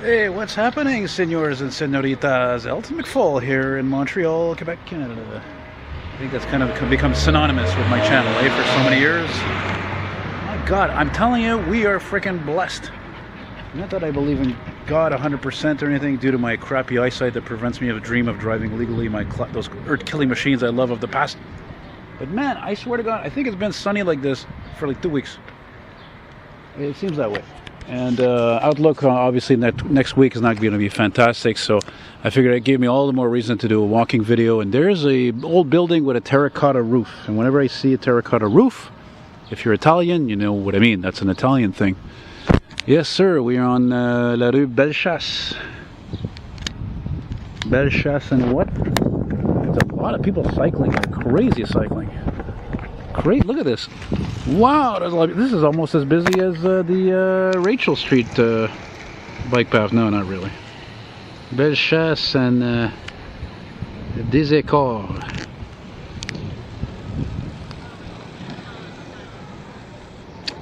Hey, what's happening, senors and senoritas? Elton McFall here in Montreal, Quebec, Canada. I think that's kind of become synonymous with my channel, for so many years. My God, I'm telling you, we are freaking blessed. Not that I believe in God 100% or anything due to my crappy eyesight that prevents me of a dream of driving legally those earth-killing machines I love of the past. But man, I swear to God, I think it's been sunny like this for like 2 weeks. It seems that way. And outlook obviously next week is not going to be fantastic, so I figured it gave me all the more reason to do a walking video. And there's a old building with a terracotta roof, and whenever I see a terracotta roof, if you're Italian, you know what I mean. That's an Italian thing. Yes, sir. We are on La Rue Bellechase. Bellechase and what? There's a lot of people cycling, like crazy cycling. Great, look at this. Wow, there's a lot. This is almost as busy as the Rachel Street bike path. No, not really. Bellechase and des Écoles.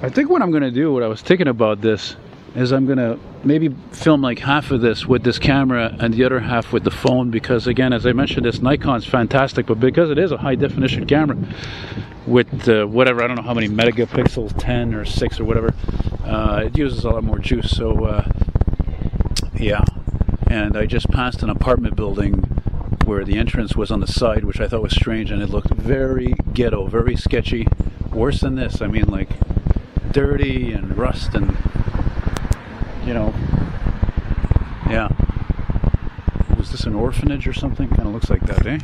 I think what I'm going to do, what I was thinking about this, is I'm going to maybe film like half of this with this camera and the other half with the phone, because again, as I mentioned, this Nikon's fantastic, but because it is a high definition camera with whatever, I don't know how many megapixels, 10 or 6 or whatever, it uses a lot more juice. So yeah, and I just passed an apartment building where the entrance was on the side, which I thought was strange, and it looked very ghetto, very sketchy, worse than this. I mean, like dirty and rust and, you know, yeah. Was this an orphanage or something? Kind of looks like that, eh?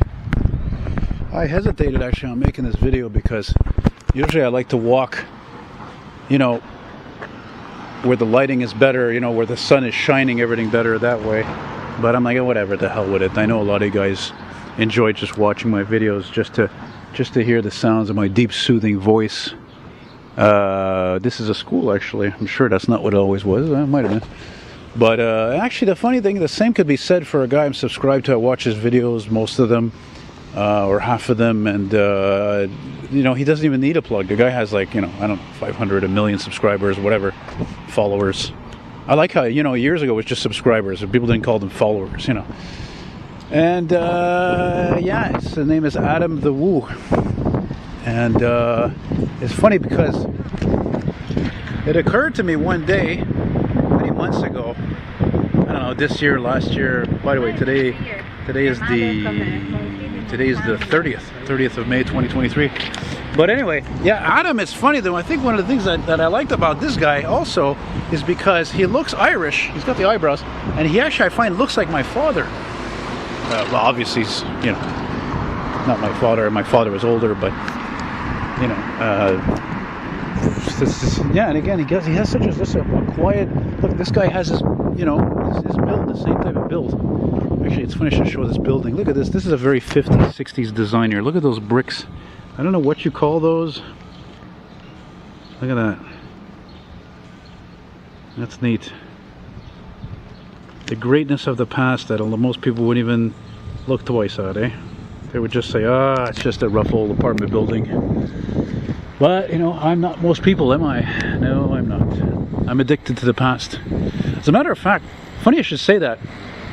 I hesitated actually on making this video because usually I like to walk, you know, where the lighting is better, you know, where the sun is shining, everything better that way. But I'm like, oh, whatever, the hell with it. I know a lot of you guys enjoy just watching my videos just to hear the sounds of my deep, soothing voice. This is a school, actually. I'm sure that's not what it always was. It might have been. But actually, the funny thing, the same could be said for a guy I'm subscribed to. I watch his videos, most of them, or half of them, and you know, he doesn't even need a plug. The guy has, like, you know, I don't know, 500, 1 million subscribers, whatever, followers. I like how, you know, years ago it was just subscribers, and people didn't call them followers, you know. And yeah, his name is Adam the Woo. And it's funny because it occurred to me one day, many months ago, I don't know, this year, last year. By the way, today is the 30th of May 2023. But anyway, yeah, Adam is funny though. I think one of the things that I liked about this guy also is because he looks Irish. He's got the eyebrows, and he actually, I find, looks like my father. Well, obviously he's, you know, not my father. My father was older, but you know, yeah. And again, he has such a quiet look. This guy has his, you know, his build, the same type of build. Actually, it's funny to show this building. Look at this. This is a very 50s, 60s design here. Look at those bricks. I don't know what you call those. Look at that. That's neat. The greatness of the past that most people wouldn't even look twice at, eh? They would just say, ah, it's just a rough old apartment building. But, you know, I'm not most people, am I? No, I'm not. I'm addicted to the past. As a matter of fact, funny I should say that.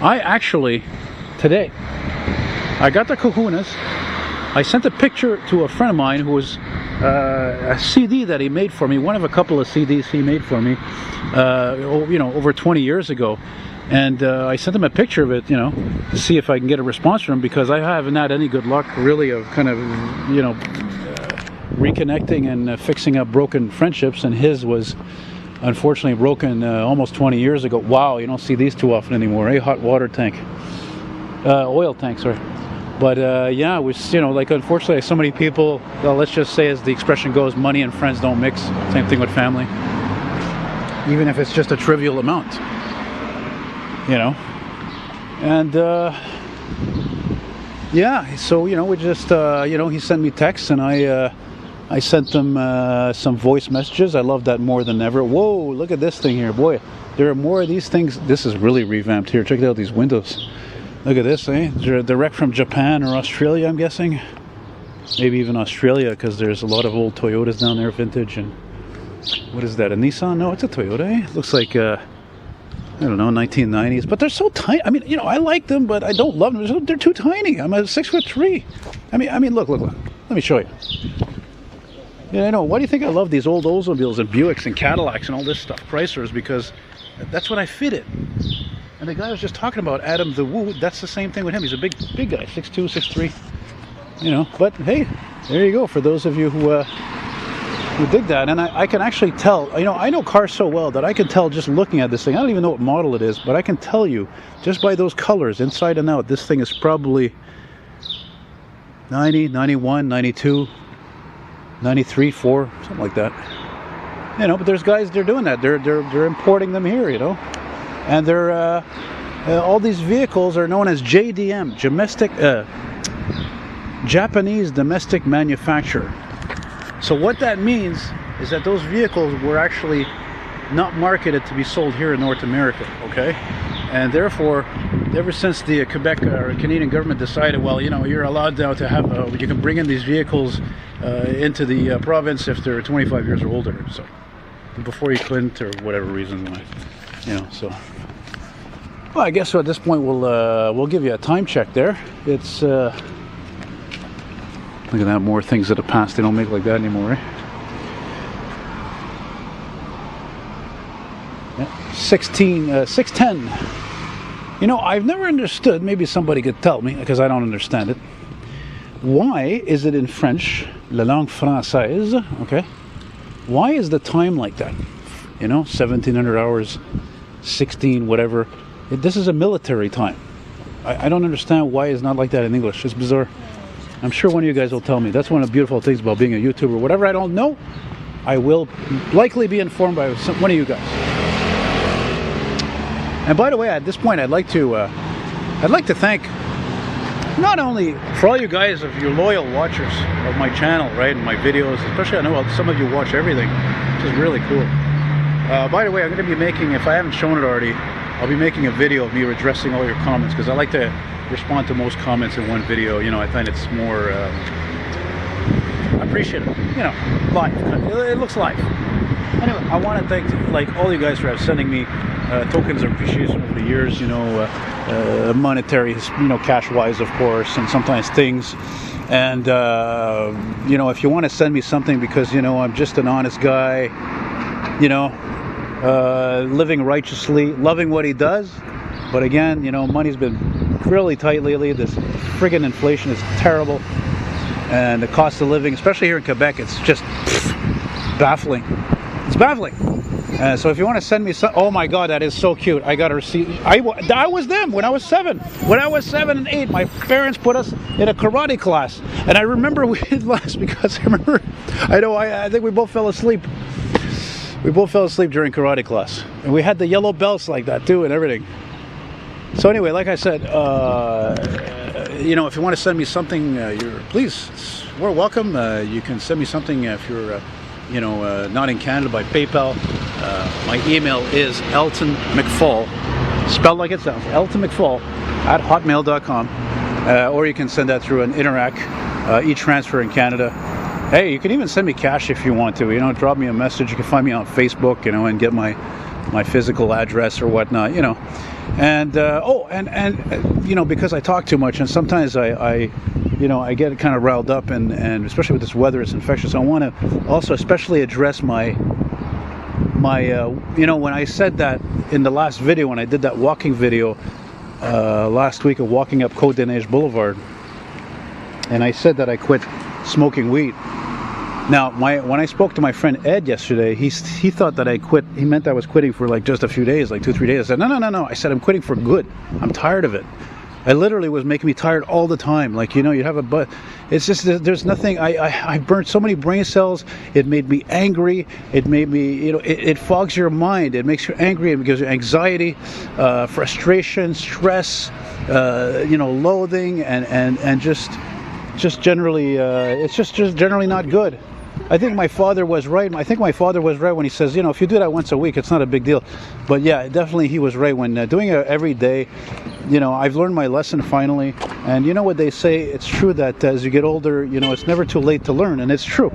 I actually, today, I got the kahunas. I sent a picture to a friend of mine who was a CD that he made for me, one of a couple of CDs he made for me, you know, over 20 years ago. And I sent him a picture of it, you know, to see if I can get a response from him, because I haven't had any good luck, really, of kind of, you know, reconnecting and fixing up broken friendships. And his was unfortunately broken almost 20 years ago. Wow, you don't see these too often anymore, eh? Hot water tank. Oil tank, sorry. But yeah, it was, you know, like, unfortunately, so many people, well, let's just say, as the expression goes, money and friends don't mix. Same thing with family. Even if it's just a trivial amount. You know, and yeah, so, you know, we just, you know, he sent me texts, and I sent them some voice messages. I love that more than ever. Whoa, look at this thing here, boy. There are more of these things. This is really revamped here. Check out these windows. Look at this, eh? They're direct from Japan or Australia, I'm guessing. Maybe even Australia, because there's a lot of old Toyotas down there, vintage. And what is that, a Nissan? No, it's a Toyota, eh? It looks like I don't know, 1990s, but they're so tiny. I mean, you know, I like them, but I don't love them. They're too tiny. I'm a 6'3". I mean, look. Let me show you. Yeah, I know. Why do you think I love these old Oldsmobiles and Buicks and Cadillacs and all this stuff, Chryslers? Because that's what I fit in. And the guy I was just talking about, Adam the Woo, that's the same thing with him. He's a big guy, 6'2", 6'3". You know, but hey, there you go. For those of you who dig that, and I can actually tell. You know, I know cars so well that I can tell just looking at this thing. I don't even know what model it is, but I can tell you just by those colors, inside and out, this thing is probably 90, 91, 92, 93, 4, something like that. You know, but there's guys, they're doing that. They're importing them here, you know, and they're all these vehicles are known as JDM, Japanese domestic manufacturer. So what that means is that those vehicles were actually not marketed to be sold here in North America, okay? And therefore, ever since the Quebec or Canadian government decided, well, you know, you're allowed now to have, you can bring in these vehicles into the province if they're 25 years or older. So before you couldn't, or whatever reason why, you know. So, well, I guess at this point we'll give you a time check there. It's look at that, more things that have passed. They don't make like that anymore, right? Yeah, 6:10. You know, I've never understood, maybe somebody could tell me, because I don't understand it. Why is it in French, la langue française, okay? Why is the time like that? You know, 1700 hours, 16, whatever. This is a military time. I don't understand why it's not like that in English. It's bizarre. I'm sure one of you guys will tell me. That's one of the beautiful things about being a YouTuber. Whatever I don't know, I will likely be informed by one of you guys. And by the way, at this point, I'd like to thank not only for all you guys, of your loyal watchers of my channel, right, and my videos. Especially, I know some of you watch everything, which is really cool. By the way, I'm going to be making, if I haven't shown it already, I'll be making a video of me addressing all your comments, because I like to respond to most comments in one video. You know, I find it's more appreciative, you know, live. It looks live. Anyway, I want to thank all you guys for sending me tokens of appreciation over the years, you know, monetary, you know, cash wise, of course, and sometimes things. And you know, if you want to send me something because, you know, I'm just an honest guy, you know, living righteously, loving what he does. But again, you know, money's been really tight lately. This friggin' inflation is terrible, and the cost of living, especially here in Quebec, it's just baffling. It's baffling. So if you want to send me some, oh my God, that is so cute. I got a receipt. I was them when I was 7. When I was 7 and 8, my parents put us in a karate class, and I remember we did last because I think we both fell asleep. We both fell asleep during karate class, and we had the yellow belts like that too, and everything. So anyway, like I said, you know, if you want to send me something, please, we're welcome. You can send me something if you're, you know, not in Canada, by PayPal. My email is eltonmcfall, spelled like it sounds, eltonmcfall @hotmail.com, or you can send that through an Interac e-transfer in Canada. Hey, you can even send me cash if you want to. You know, drop me a message. You can find me on Facebook, you know, and get my physical address or whatnot, you know. And you know, because I talk too much, and sometimes I you know, I get kind of riled up, and especially with this weather, it's infectious. I want to also especially address my you know, when I said that in the last video, when I did that walking video last week of walking up Côte des Neiges Boulevard, and I said that I quit smoking weed. Now, when I spoke to my friend Ed yesterday, he thought that I quit. He meant I was quitting for like just a few days, like 2-3 days. I said, no. I said, I'm quitting for good. I'm tired of it. I literally was making me tired all the time. Like, you know, you have a but. It's just, there's nothing. I burnt so many brain cells. It made me angry. It made me, you know, it fogs your mind. It makes you angry. It gives you anxiety, frustration, stress, you know, loathing, and just generally, it's just generally not good. I think my father was right. I think my father was right when he says, you know, if you do that once a week, it's not a big deal. But yeah, definitely he was right when doing it every day. You know, I've learned my lesson finally. And you know what they say? It's true that as you get older, you know, it's never too late to learn. And it's true.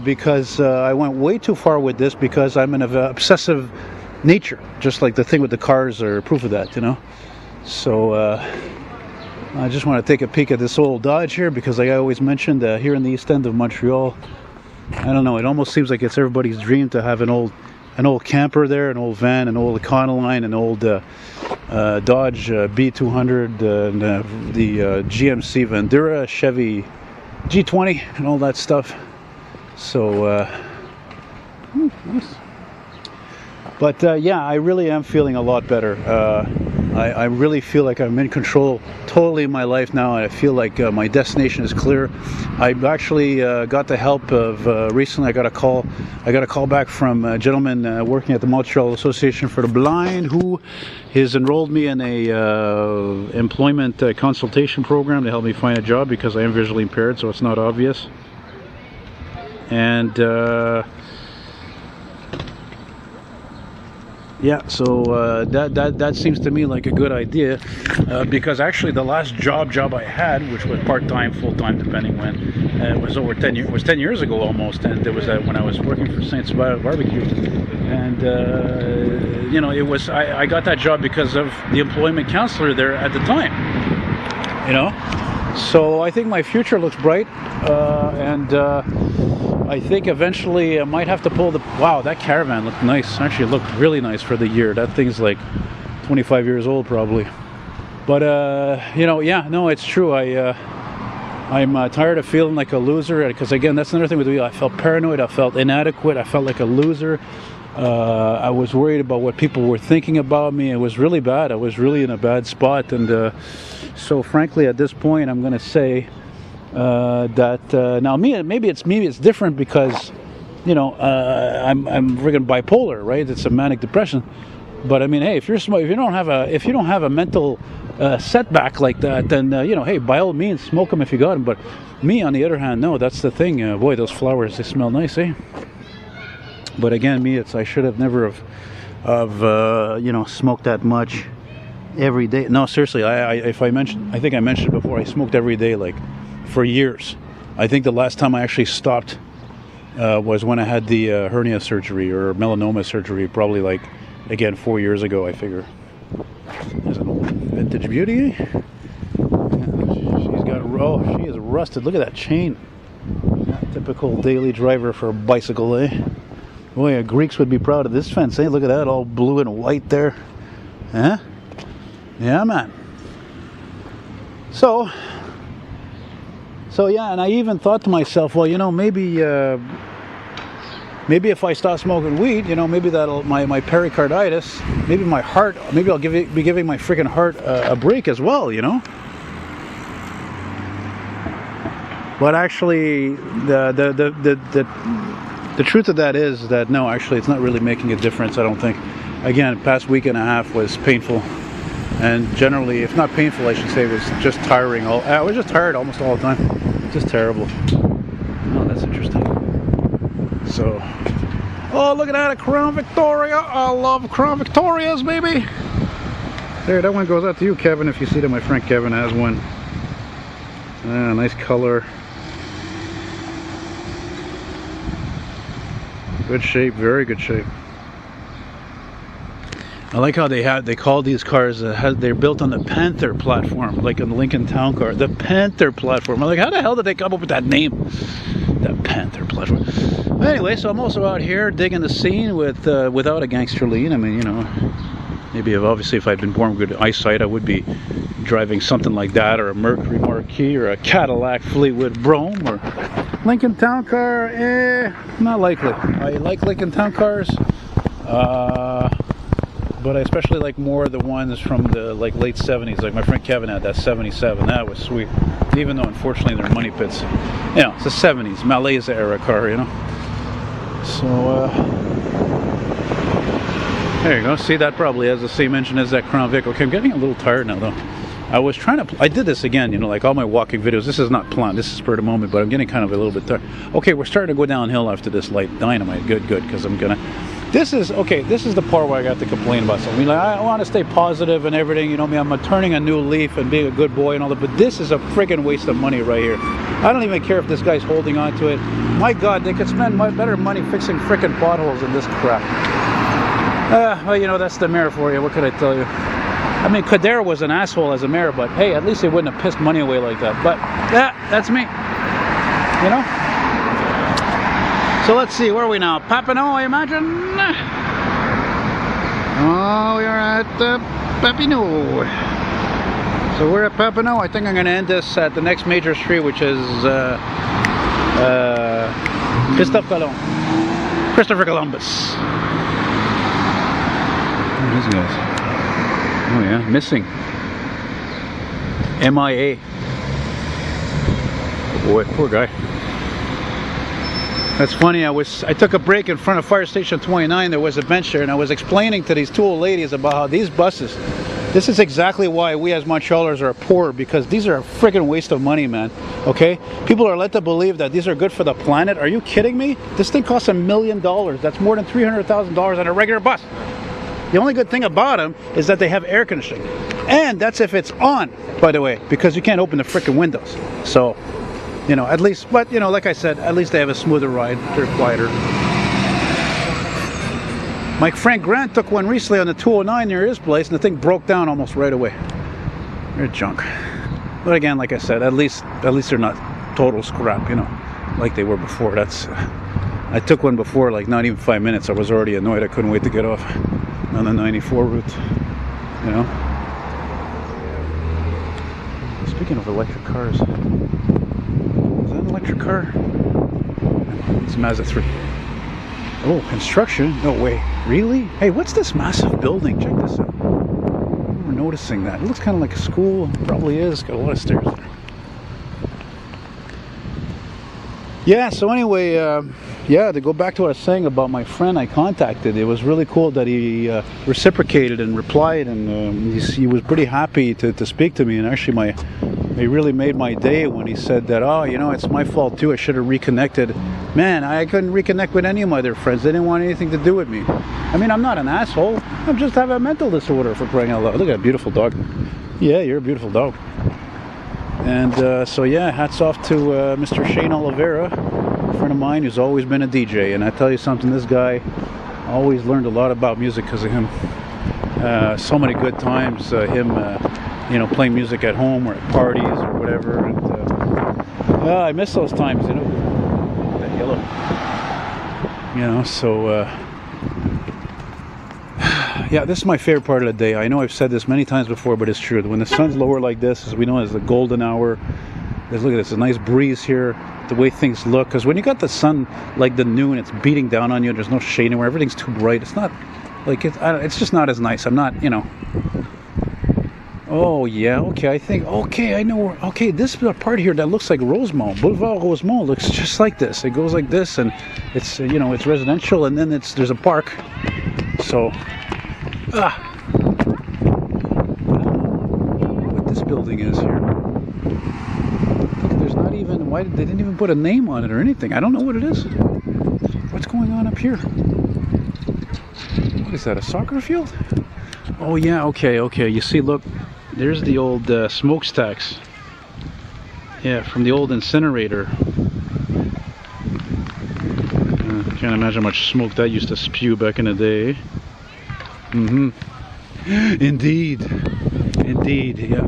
Because I went way too far with this, because I'm an obsessive, nature, just like the thing with the cars are proof of that, you know. So I just want to take a peek at this old Dodge here, because like I always mentioned, here in the east end of Montreal, I don't know, it almost seems like it's everybody's dream to have an old camper there, an old van, an old Econoline, an old Dodge B200, and the GMC Vendura, Chevy G20, and all that stuff. So nice. But yeah, I really am feeling a lot better. I really feel like I'm in control totally of my life now. I feel like my destination is clear. I actually got the help of recently. I got a call back from a gentleman working at the Montreal'S Association for the Blind, who has enrolled me in a employment consultation program to help me find a job, because I am visually impaired, so it's not obvious. And yeah, so that seems to me like a good idea, because actually the last job I had, which was part-time, full-time, depending when, it was over 10 years. It was 10 years ago almost, and it was when I was working for Saint's Barbecue, and you know, it was I got that job because of the employment counselor there at the time, you know. So I think my future looks bright, and I think eventually I might have to pull the... Wow, that Caravan looked nice. Actually, it looked really nice for the year. That thing's like 25 years old probably. But, you know, yeah, no, it's true. I'm tired of feeling like a loser, because, again, that's another thing with me. I felt paranoid. I felt inadequate. I felt like a loser. I was worried about what people were thinking about me. It was really bad. I was really in a bad spot. And so, frankly, at this point, I'm going to say... that now maybe it's different, because you know, I'm friggin' bipolar, right? It's a manic depression. But I mean, hey, if you don't have a mental setback like that, then you know, hey, by all means, smoke them if you got them. But me, on the other hand, no, that's the thing. Boy, those flowers, they smell nice, eh? But again, me, I should have never you know, smoked that much every day. No, seriously, I think I mentioned before, I smoked every day, like, for years. I think the last time I actually stopped was when I had the hernia surgery, or melanoma surgery, probably, like, again, 4 years ago, I figure. There's an old vintage beauty. Yeah, she is rusted. Look at that chain. Not typical daily driver for a bicycle, eh? Boy, Greeks would be proud of this fence, eh? Look at that, all blue and white there. Huh? Yeah, man. So yeah, and I even thought to myself, well, you know, maybe if I stop smoking weed, you know, maybe that'll my pericarditis, maybe my heart, maybe I'll be giving my freaking heart a break as well, you know. But actually, the truth of that is that no, actually, it's not really making a difference. I don't think. Again, past week and a half was painful. And generally, if not painful, I should say, it was just tiring. I was just tired almost all the time. Just terrible. Oh, that's interesting. So, oh, look at that, a Crown Victoria. I love Crown Victorias, baby. There, that one goes out to you, Kevin, if you see that my friend Kevin has one. Ah, nice color. Good shape, very good shape. I like how they call these cars, they're built on the Panther platform, like on the Lincoln Town Car. The Panther platform. I'm like, how the hell did they come up with that name? The Panther platform. Anyway, so I'm also out here digging the scene without a gangster lean. I mean, you know, maybe obviously if I'd been born with good eyesight, I would be driving something like that, or a Mercury Marquis, or a Cadillac Fleetwood Brougham, or Lincoln Town Car. Not likely. I like Lincoln Town Cars. But I especially like more the ones from the late 70s. Like my friend Kevin had that 77. That was sweet. Even though unfortunately they're money pits. You know, it's the 70s, Malaysia era car, you know. So there you go. See, that probably has the same engine as that Crown Vic. Okay, I'm getting a little tired now though. I was trying to, I did this again, you know, like all my walking videos. This is not planned, this is spur of the moment, but I'm getting kind of a little bit tired. Okay, we're starting to go downhill after this light. Dynamite, good, because I'm gonna, this is the part where I got to complain about something. I mean, like, I want to stay positive and everything, you know me, I'm turning a new leaf and being a good boy and all that, but this is a friggin' waste of money right here. I don't even care if this guy's holding on to it. My God, they could spend better money fixing frickin' potholes than this crap. Well, you know, that's the mayor for you. What could I tell you? I mean, Kader was an asshole as a mayor, but hey, at least he wouldn't have pissed money away like that. But yeah, that's me. You know? So let's see, where are we now? Papineau, I imagine? Oh, we are at Papineau. So we're at Papineau. I think I'm going to end this at the next major street, which is Christopher Columbus. What are these guys? Oh yeah, missing. MIA. Oh boy, poor guy. That's funny, I took a break in front of Fire Station 29, there was a bench there, and I was explaining to these two old ladies about how these buses, this is exactly why we as Montreal'S are poor, because these are a friggin' waste of money, man, okay? People are led to believe that these are good for the planet. Are you kidding me? This thing costs $1 million. That's more than $300,000 on a regular bus. The only good thing about them is that they have air conditioning. And that's if it's on, by the way, because you can't open the frickin' windows. So, you know, at least, but you know, like I said, at least they have a smoother ride. They're quieter. My friend Grant took one recently on the 209 near his place, and the thing broke down almost right away. They're junk. But again, like I said, at least they're not total scrap, you know, like they were before. That's I took one before, like not even 5 minutes. I was already annoyed. I couldn't wait to get off on the 94 route. You know. Speaking of electric cars. Is that an electric car? It's a Mazda 3. Oh, construction? No way. Really? Hey, what's this massive building? Check this out. We're noticing that. It looks kind of like a school. It probably is. Got a lot of stairs there. Yeah, so anyway, yeah, to go back to what I was saying about my friend I contacted, it was really cool that he reciprocated and replied, and he was pretty happy to speak to me, and actually he really made my day when he said that, oh, you know, it's my fault too, I should have reconnected. Man, I couldn't reconnect with any of my other friends. They didn't want anything to do with me. I mean, I'm not an asshole. I just have a mental disorder, for crying out loud. Look at that beautiful dog. Yeah, you're a beautiful dog. And so yeah, hats off to Mr. Shane Oliveira, a friend of mine who's always been a DJ. And I tell you something, this guy always learned a lot about music because of him. So many good times, you know, playing music at home or at parties or whatever. And I miss those times, you know. That yellow. You know, so yeah, this is my favorite part of the day. I know I've said this many times before, but it's true. When the sun's lower like this, as we know, is the golden hour. Look at this, a nice breeze here. The way things look, because when you got the sun like the noon, it's beating down on you. There's no shade anywhere. Everything's too bright. It's not like it's just not as nice. I'm not, you know. Oh yeah, okay. I think okay. I know. Okay, this part here that looks like Rosemont, Boulevard Rosemont, looks just like this. It goes like this, and it's you know, it's residential, and then there's a park. So. I don't know what this building is here. There's not even, why they didn't even put a name on it or anything. I don't know what it is. What's going on up here? What is that, a soccer field? Oh yeah, okay. You see, look, there's the old smokestacks. Yeah, from the old incinerator. Can't imagine how much smoke that used to spew back in the day. Mm-hmm. Indeed, yeah.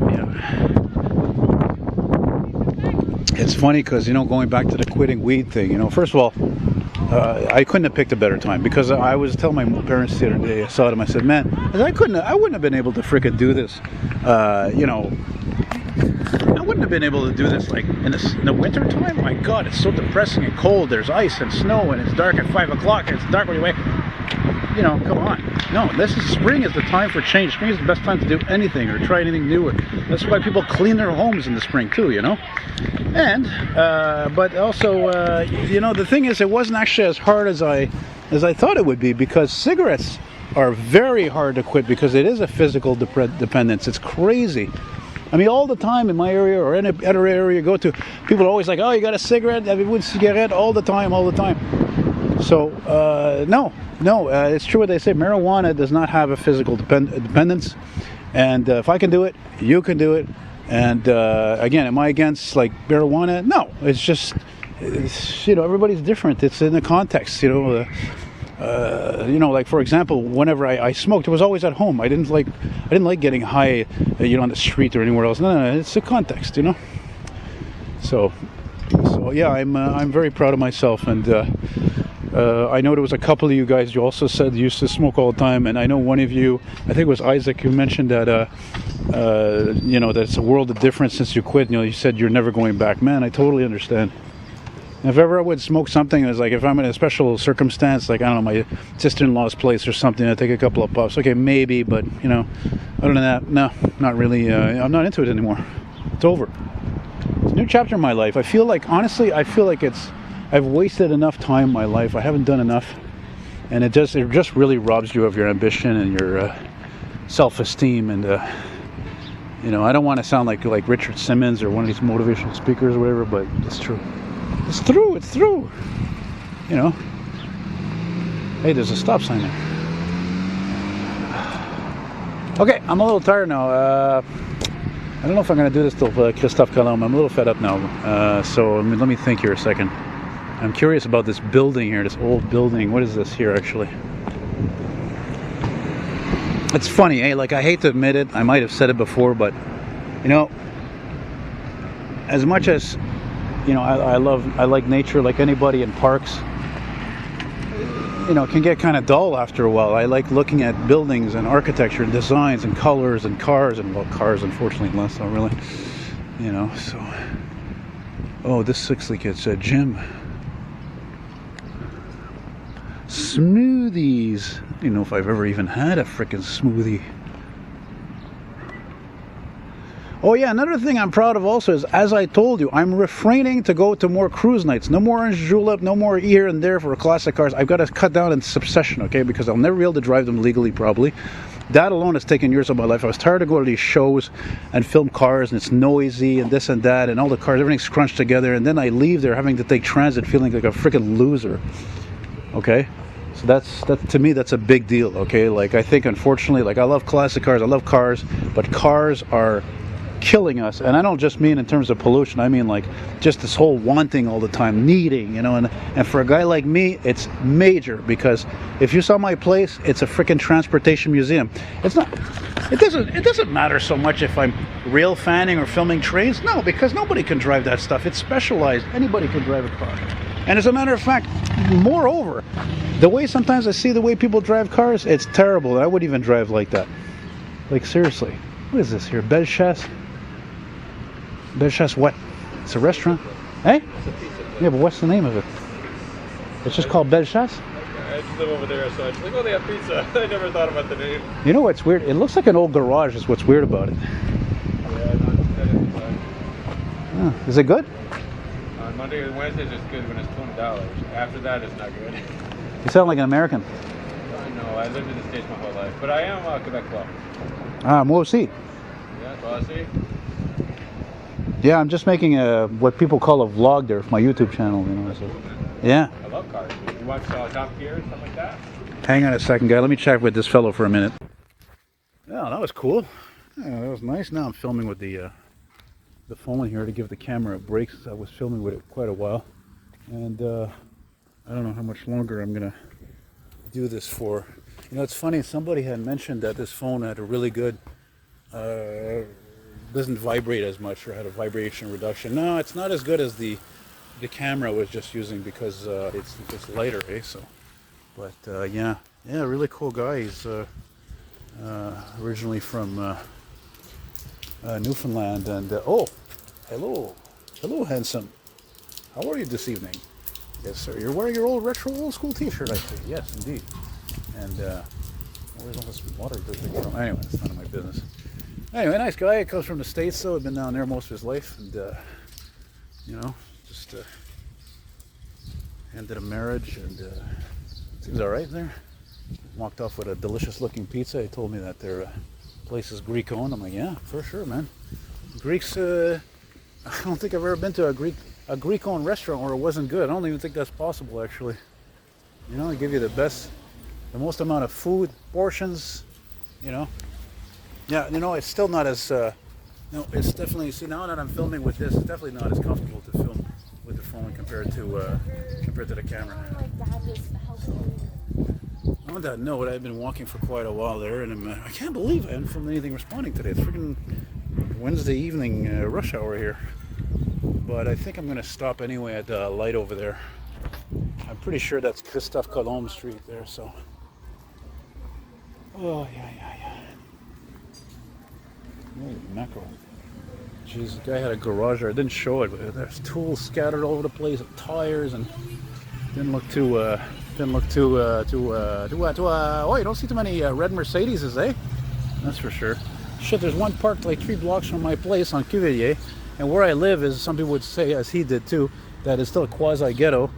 It's funny because, you know, going back to the quitting weed thing, you know, first of all, I couldn't have picked a better time, because I was telling my parents the other day, I saw them, I said, man, I wouldn't have been able to frickin' do this, you know, I wouldn't have been able to do this like in the winter time. My God, it's so depressing and cold. There's ice and snow, and it's dark at 5 o'clock, and it's dark when you wake. You know, come on. No, spring is the time for change. Spring is the best time to do anything or try anything new. That's why people clean their homes in the spring too, you know. And but also, you know, the thing is, it wasn't actually as hard as I thought it would be, because cigarettes are very hard to quit, because it is a physical dependence. It's crazy. I mean, all the time in my area or any other area you go to, people are always like, oh, you got a cigarette? Have you a cigarette? All the time. So, no, it's true what they say. Marijuana does not have a physical dependence. And if I can do it, you can do it. And again, am I against like marijuana? No, it's just, you know, everybody's different. It's in the context, you know. you know, like for example, whenever I smoked, it was always at home. I didn't like getting high, you know, on the street or anywhere else. No, it's the context, you know. So yeah, I'm very proud of myself, and I know there was a couple of you guys you also said you used to smoke all the time, and I know one of you, I think it was Isaac, who mentioned that you know, that it's a world of difference since you quit. You know, you said you're never going back. Man, I totally understand. If ever I would smoke something, it was like if I'm in a special circumstance, like I don't know, my sister-in-law's place or something, I take a couple of puffs. Okay, maybe, but you know, other than that, no, not really. I'm not into it anymore. It's over. It's a new chapter in my life. I feel like, honestly, I've wasted enough time in my life. I haven't done enough, and it just really robs you of your ambition and your self-esteem. And you know, I don't want to sound like Richard Simmons or one of these motivational speakers or whatever, but it's true. It's true. It's true. You know. Hey, there's a stop sign there. Okay, I'm a little tired now. I don't know if I'm going to do this till Christophe Colomb. I'm a little fed up now. So let me think here a second. I'm curious about this building here, this old building. What is this here, actually? It's funny, eh? Like, I hate to admit it. I might have said it before, but, you know, as much as, you know, I like nature like anybody, in parks, you know, it can get kind of dull after a while. I like looking at buildings and architecture and designs and colors and cars, and well, cars unfortunately less so, really, you know. So, oh, this Sixley kid said gym, smoothies. I don't know if I've ever even had a frickin' smoothie. Oh yeah, another thing I'm proud of also is, as I told you, I'm refraining to go to more cruise nights. No more orange julep, no more here and there for classic cars. I've got to cut down in obsession, okay? Because I'll never be able to drive them legally, probably. That alone has taken years of my life. I was tired of going to these shows and film cars, and it's noisy and this and that, and all the cars, everything's scrunched together, and then I leave there having to take transit feeling like a freaking loser, okay? So that's to me, that's a big deal, okay? Like, I think, unfortunately, like, I love classic cars, I love cars, but cars are killing us. And I don't just mean in terms of pollution, I mean like just this whole wanting all the time, needing, you know. And for a guy like me, it's major, because if you saw my place, it's a freaking transportation museum. It's not, it doesn't matter so much if I'm real fanning or filming trains. No, because nobody can drive that stuff. It's specialized. Anybody can drive a car. And as a matter of fact, moreover, the way sometimes I see the way people drive cars, it's terrible. I wouldn't even drive like that. Like, seriously. What is this here? Bellechase? Bellechase what? It's a restaurant? Eh? Yeah, but what's the name of it? It's just called Bellechase? I just live over there, so I just like, oh, they have pizza. I never thought about the name. You know what's weird? It looks like an old garage is what's weird about it. Yeah, that is fine. Oh, is it good? On Monday and Wednesdays it's good when it's $20. After that it's not good. You sound like an American. I know, I lived in the States my whole life. But I am Quebec Club. Ah, moi aussi. Yeah, well, see? Yeah, I'm just making what people call a vlog there for my YouTube channel, you know. So, yeah. I love cars. You watch Top Gear and stuff like that? Hang on a second, guy. Let me chat with this fellow for a minute. Yeah, that was cool. Yeah, that was nice. Now I'm filming with the phone here to give the camera a break, since I was filming with it quite a while. And I don't know how much longer I'm going to do this for. You know, it's funny. Somebody had mentioned that this phone had a really good... doesn't vibrate as much, or had a vibration reduction. No, it's not as good as the camera I was just using, because it's lighter, eh? So, but yeah, really cool guy. He's originally from Newfoundland, and oh, hello, handsome. How are you this evening? Yes, sir. You're wearing your old retro old school T-shirt, I see. Yes, indeed. And where's all this water dripping from? Anyway, it's none of my business. Anyway, nice guy. He comes from the States, though. He's been down there most of his life, and you know, just ended a marriage, and seems all right there. Walked off with a delicious-looking pizza. He told me that their place is Greek-owned. I'm like, yeah, for sure, man. Greeks. I don't think I've ever been to a Greek-owned restaurant where it wasn't good. I don't even think that's possible, actually. You know, they give you the most amount of food, portions, you know. Yeah, you know, it's still not as, no, it's definitely, see, now that I'm filming with this, it's definitely not as comfortable to film with the phone compared to the camera. On that note, I've been walking for quite a while there, and I can't believe I haven't filmed anything responding today. It's freaking Wednesday evening rush hour here. But I think I'm going to stop anyway at the light over there. I'm pretty sure that's Christophe Colomb Street there, so. Oh, yeah. Holy mackerel. Jeez, the guy had a garage there. I didn't show it, but there's tools scattered all over the place, tires, and didn't look too, oh, you don't see too many red Mercedeses, eh? That's for sure. Shit, there's one parked like 3 blocks from my place on Cuvelier, and where I live is, some people would say, as he did too, that it's still a quasi-ghetto.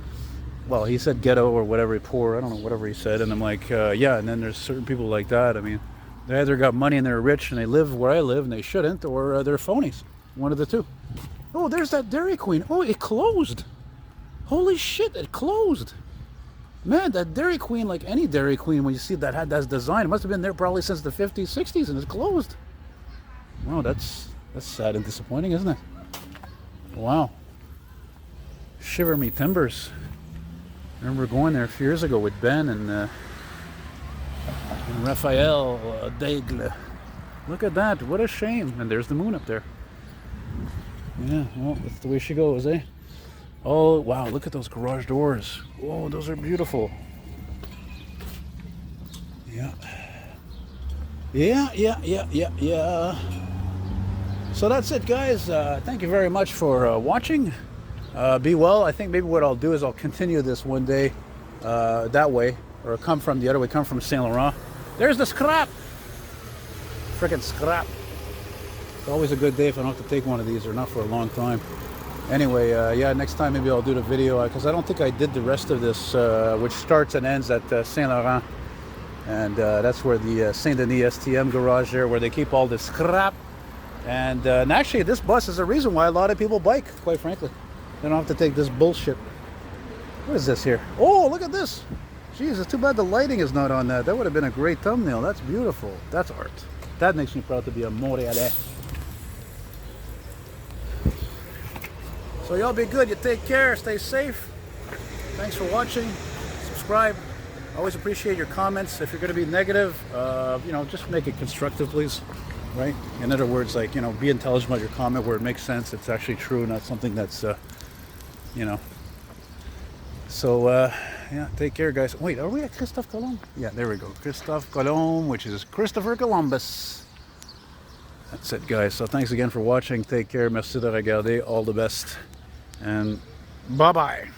Well, he said ghetto or whatever, poor, I don't know, whatever he said, and I'm like, yeah, and then there's certain people like that. I mean, they either got money and they're rich and they live where I live and they shouldn't, or they're phonies. One of the two. Oh, there's that Dairy Queen. Oh, it closed. Holy shit, it closed. Man, that Dairy Queen, like any Dairy Queen, when you see that had that design, it must have been there probably since the 50s, 60s, and it's closed. Wow, that's sad and disappointing, isn't it? Wow. Shiver me timbers. I remember going there a few years ago with Ben and Raphael Daigle. Look at that, what a shame. And there's the moon up there. Yeah, well, that's the way she goes, eh? Oh, wow, look at those garage doors. Whoa, those are beautiful. Yeah. Yeah. So that's it, guys. Thank you very much for watching. Be well. I think maybe what I'll do is I'll continue this one day that way, or come from the other way, come from Saint Laurent. There's the scrap. Frickin' scrap. It's always a good day if I don't have to take one of these, or not for a long time. Anyway, yeah, next time maybe I'll do the video, because I don't think I did the rest of this, which starts and ends at Saint Laurent. And that's where the Saint Denis STM garage there, where they keep all this scrap. And actually, this bus is the reason why a lot of people bike, quite frankly. They don't have to take this bullshit. What is this here? Oh, look at this. Jeez, it's too bad the lighting is not on that. That would have been a great thumbnail. That's beautiful. That's art. That makes me proud to be a Montreal'S. So y'all be good. You take care. Stay safe. Thanks for watching. Subscribe. Always appreciate your comments. If you're going to be negative, you know, just make it constructive, please. Right? In other words, like, you know, be intelligent about your comment where it makes sense. It's actually true, not something that's, you know. So, yeah, take care, guys. Wait, are we at Christophe Colomb? Yeah, there we go. Christophe Colomb, which is Christopher Columbus. That's it, guys. So thanks again for watching. Take care. Merci de regarder. All the best. And bye-bye.